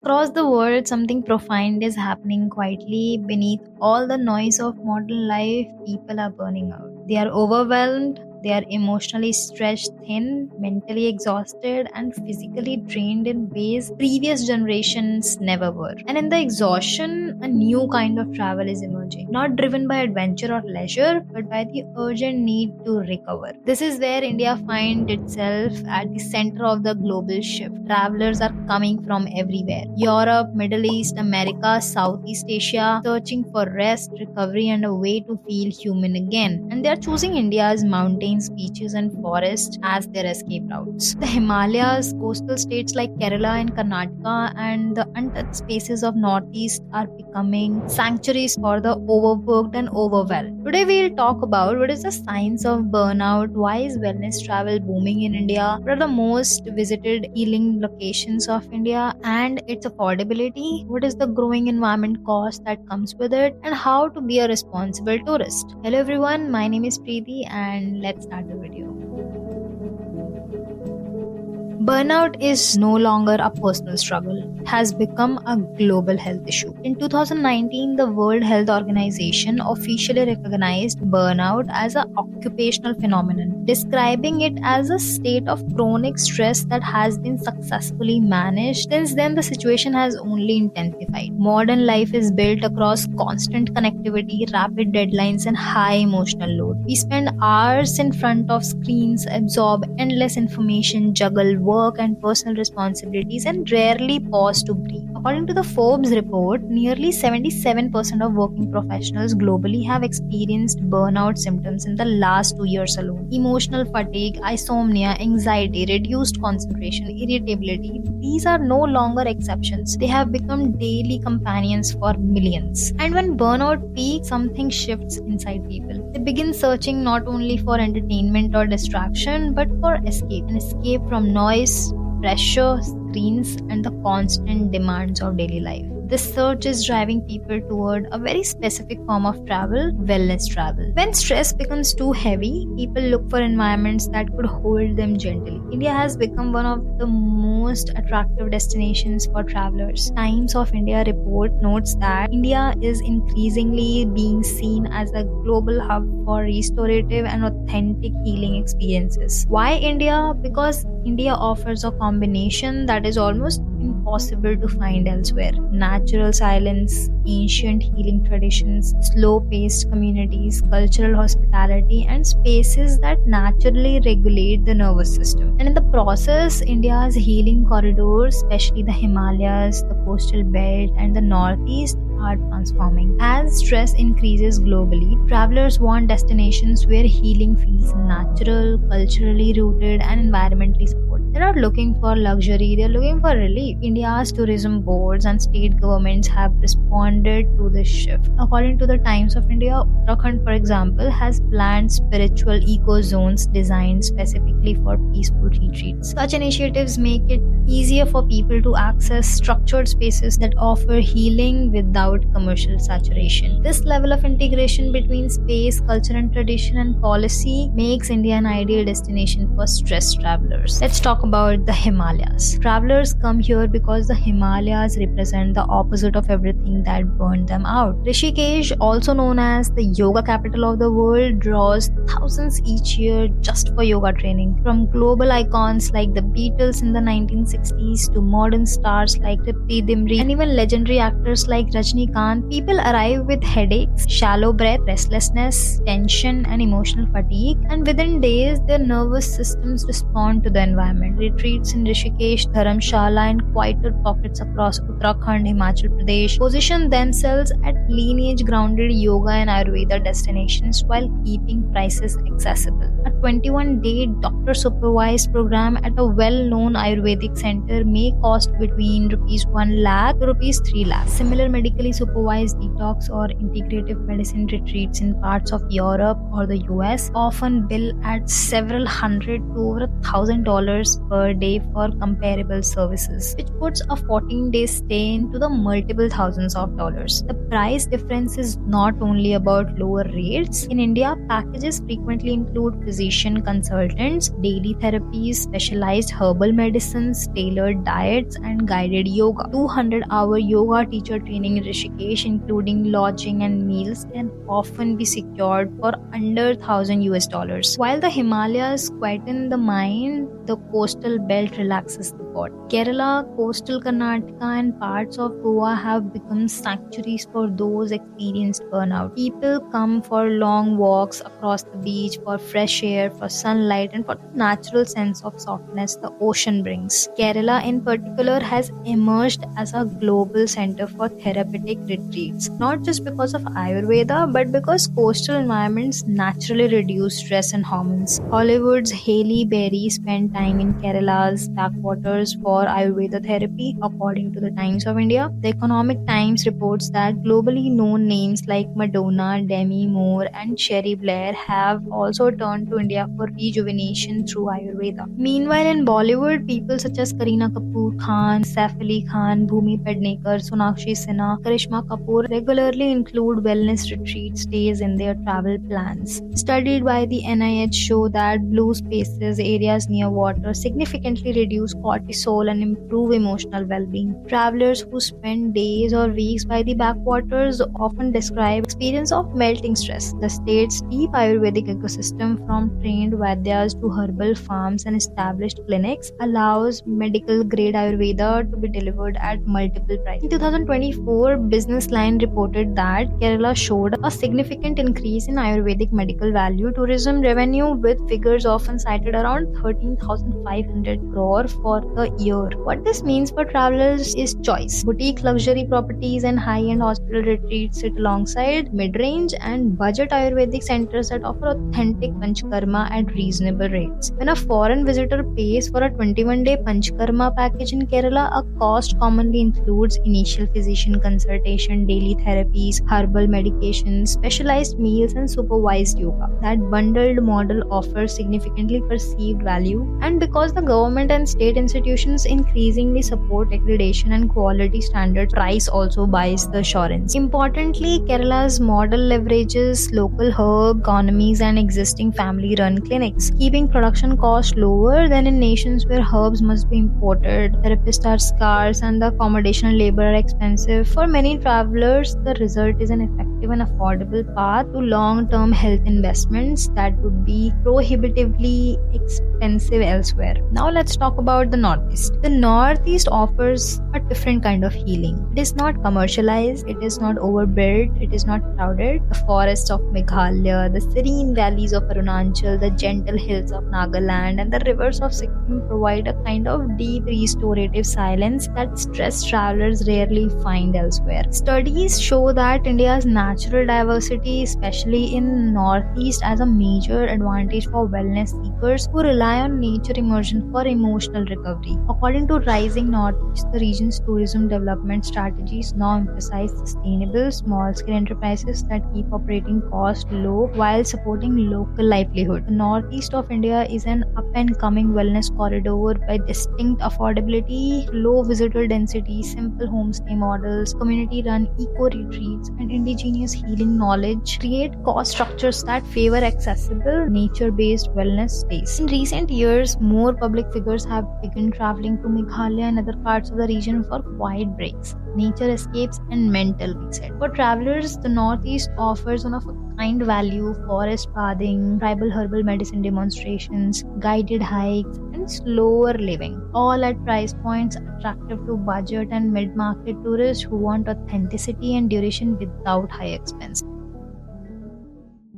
Across the world, something profound is happening quietly beneath all the noise of modern life. People are burning out. They are overwhelmed, they are emotionally stretched thin, mentally exhausted, and physically drained in ways previous generations never were. And in the exhaustion, a new kind of travel is emerging, not driven by adventure or leisure, but by the urgent need to recover. This is where India finds itself at the center of the global shift. Travelers are coming from everywhere: Europe, Middle East, America, Southeast Asia, searching for rest, recovery, and a way to feel human again. And they are choosing India's mountains, beaches, and forests as their escape routes. The Himalayas, coastal states like Kerala and Karnataka, and the untouched spaces of Northeast are becoming sanctuaries for the overworked and overwhelmed. Today, we'll talk about what is the science of burnout, why is wellness travel booming in India, what are the most visited healing locations of India, and its affordability, what is the growing environment cost that comes with it, and how to be a responsible tourist. Hello everyone, my name is Preeti and let's start the video. Burnout is no longer a personal struggle. It has become a global health issue. In 2019, the World Health Organization officially recognized burnout as an occupational phenomenon, describing it as a state of chronic stress that has been successfully managed. Since then, the situation has only intensified. Modern life is built across constant connectivity, rapid deadlines, and high emotional load. We spend hours in front of screens, absorb endless information, juggle work and personal responsibilities, and rarely pause to breathe. According to the Forbes report, nearly 77% of working professionals globally have experienced burnout symptoms in the last 2 years alone. Emotional fatigue, insomnia, anxiety, reduced concentration, irritability, these are no longer exceptions. They have become daily companions for millions. And when burnout peaks, something shifts inside people. They begin searching not only for entertainment or distraction, but for escape. An escape from noise, pressure, screens, and the constant demands of daily life. This search is driving people toward a very specific form of travel, wellness travel. When stress becomes too heavy, people look for environments that could hold them gently. India has become one of the most attractive destinations for travelers. Times of India report notes that India is increasingly being seen as a global hub for restorative and authentic healing experiences. Why India? Because India offers a combination that is almost impossible to find elsewhere. Natural silence, ancient healing traditions, slow-paced communities, cultural hospitality, and spaces that naturally regulate the nervous system. And in the process, India's healing corridors, especially the Himalayas, the coastal belt, and the Northeast, are transforming. As stress increases globally, travelers want destinations where healing feels natural, culturally rooted, and environmentally supported. They're not looking for luxury, they're looking for relief. India's tourism boards and state governments have responded to this shift. According to the Times of India, Uttarakhand, for example, has planned spiritual eco zones designed specifically for peaceful retreats. Such initiatives make it easier for people to access structured spaces that offer healing without commercial saturation. This level of integration between space, culture, and tradition and policy makes India an ideal destination for stressed travelers. Let's talk about the Himalayas. Travelers come here because the Himalayas represent the opposite of everything that burned them out. Rishikesh, also known as the yoga capital of the world, draws thousands each year just for yoga training. From global icons like the Beatles in the 1960s to modern stars like Tripti Dimri and even legendary actors like Rajnikant, people arrive with headaches, shallow breath, restlessness, tension, and emotional fatigue, and within days their nervous systems respond to the environment. Retreats in Rishikesh, Dharamshala, and quieter pockets across Uttarakhand, Himachal Pradesh position themselves at lineage-grounded yoga and Ayurveda destinations while keeping prices accessible. A 21-day doctor-supervised program at a well-known Ayurvedic center may cost between rupees 1 lakh to rupees 3 lakh. Similar medically supervised detox or integrative medicine retreats in parts of Europe or the US often bill at several hundred to over $1,000 per day for comparable services, which puts a 14-day stay into the multiple thousands of dollars. The price difference is not only about lower rates. In India, packages frequently include physicians physician consultants, daily therapies, specialized herbal medicines, tailored diets, and guided yoga. 200-hour yoga teacher training in Rishikesh, including lodging and meals, can often be secured for under $1,000. While the Himalayas quieten the mind, the coastal belt relaxes the body. Kerala, coastal Karnataka, and parts of Goa have become sanctuaries for those experienced burnout. People come for long walks across the beach, for fresh air, for sunlight, and for the natural sense of softness the ocean brings. Kerala, in particular, has emerged as a global center for therapeutic retreats, not just because of Ayurveda, but because coastal environments naturally reduce stress and hormones. Hollywood's Halle Berry spent time in Kerala's backwaters for Ayurveda therapy, according to the Times of India. The Economic Times reports that globally known names like Madonna, Demi Moore, and Cherie Blair have also turned to India for rejuvenation through Ayurveda. Meanwhile, in Bollywood, people such as Kareena Kapoor Khan, Saif Ali Khan, Bhumi Pednekar, Sonakshi Sinha, Karishma Kapoor regularly include wellness retreat stays in their travel plans. Studied by the NIH show that blue spaces, areas near water, significantly reduce cortisol and improve emotional well-being. Travelers who spend days or weeks by the backwaters often describe experience of melting stress. The state's deep Ayurvedic ecosystem, from trained Vaidyas to herbal farms and established clinics, allows medical-grade Ayurveda to be delivered at multiple prices. In 2024, Business Line reported that Kerala showed a significant increase in Ayurvedic medical value tourism revenue, with figures often cited around 13,500 crore for the year. What this means for travelers is choice. Boutique luxury properties and high-end hospital retreats sit alongside mid-range and budget Ayurvedic centers that offer authentic Panchkarma at reasonable rates. When a foreign visitor pays for a 21-day Panchkarma package in Kerala, a cost commonly includes initial physician consultation, daily therapies, herbal medications, specialized meals, and supervised yoga. That bundled model offers significantly perceived value, and because the government and state institutions increasingly support accreditation and quality standards, price also buys the assurance. Importantly, Kerala's model leverages local herb economies and existing family-run clinics, keeping production costs lower than in nations where herbs must be imported, therapists are scarce, and the accommodation and labor are expensive. For many travelers, the result is an effective and affordable path to long-term health investments that would be prohibitively expensive elsewhere. Now let's talk about the Northeast. The Northeast offers a different kind of healing. It is not commercialized, it is not overbuilt, it is not crowded. The forests of Meghalaya, the serene valleys of Arunachal, the gentle hills of Nagaland, and the rivers of Sikkim provide a kind of deep restorative silence that stressed travelers rarely find elsewhere. Studies show that India's natural diversity, especially in Northeast, as a major advantage for wellness seekers who rely on nature immersion for emotional recovery. According to Rising Northeast, the region's tourism development strategies now emphasize sustainable, small-scale enterprises that keep operating costs low while supporting local livelihood. The Northeast of India is an up-and-coming wellness corridor by distinct affordability, low visitor density, simple homestay models, community-run eco-retreats, and indigenous healing knowledge create cost structures that favor accessible, nature-based wellness stays. In recent years, more public figures have begun traveling to Meghalaya and other parts of the region for quiet breaks, nature escapes, and mental reset. For travelers, the Northeast offers one of a kind value: forest bathing, tribal herbal medicine demonstrations, guided hikes, and slower living, all at price points attractive to budget and mid-market tourists who want authenticity and duration without high expense.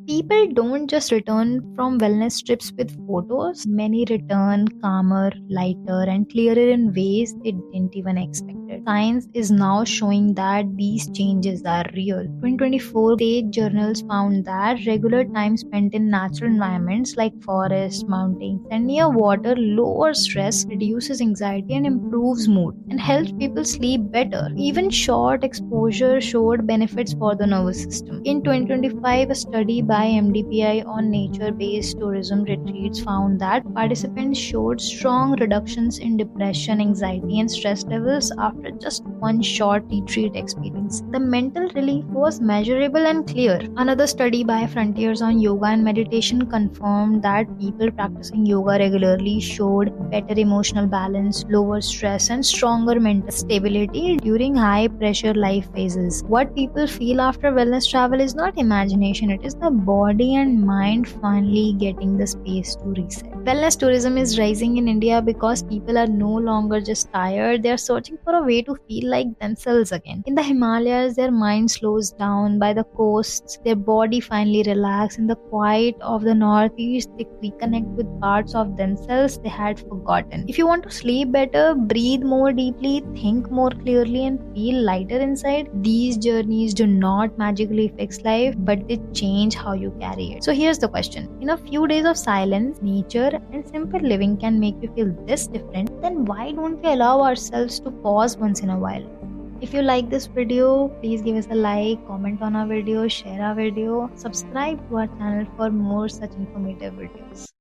People don't just return from wellness trips with photos. Many return calmer, lighter, and clearer in ways they didn't even expect. Science is now showing that these changes are real. 2024 state journals found that regular time spent in natural environments like forests, mountains, and near water lowers stress, reduces anxiety, and improves mood, and helps people sleep better. Even short exposure showed benefits for the nervous system. In 2025, a study by MDPI on nature-based tourism retreats found that participants showed strong reductions in depression, anxiety, and stress levels after after just one short retreat experience. The mental relief was measurable and clear. Another study by Frontiers on Yoga and Meditation confirmed that people practicing yoga regularly showed better emotional balance, lower stress, and stronger mental stability during high pressure life phases. What people feel after wellness travel is not imagination, it is the body and mind finally getting the space to reset. Wellness tourism is rising in India because people are no longer just tired, they are searching for a way to feel like themselves again. In the Himalayas, their mind slows down. By the coasts, their body finally relaxes. In the quiet of the northeast, they reconnect with parts of themselves they had forgotten. If you want to sleep better, breathe more deeply, think more clearly, and feel lighter inside, these journeys do not magically fix life, but they change how you carry it. So here's the question. In a few days of silence, nature, and simple living can make you feel this different, then why don't we allow ourselves to pause once in a while? If you like this video, please give us a like, comment on our video, share our video, subscribe to our channel for more such informative videos.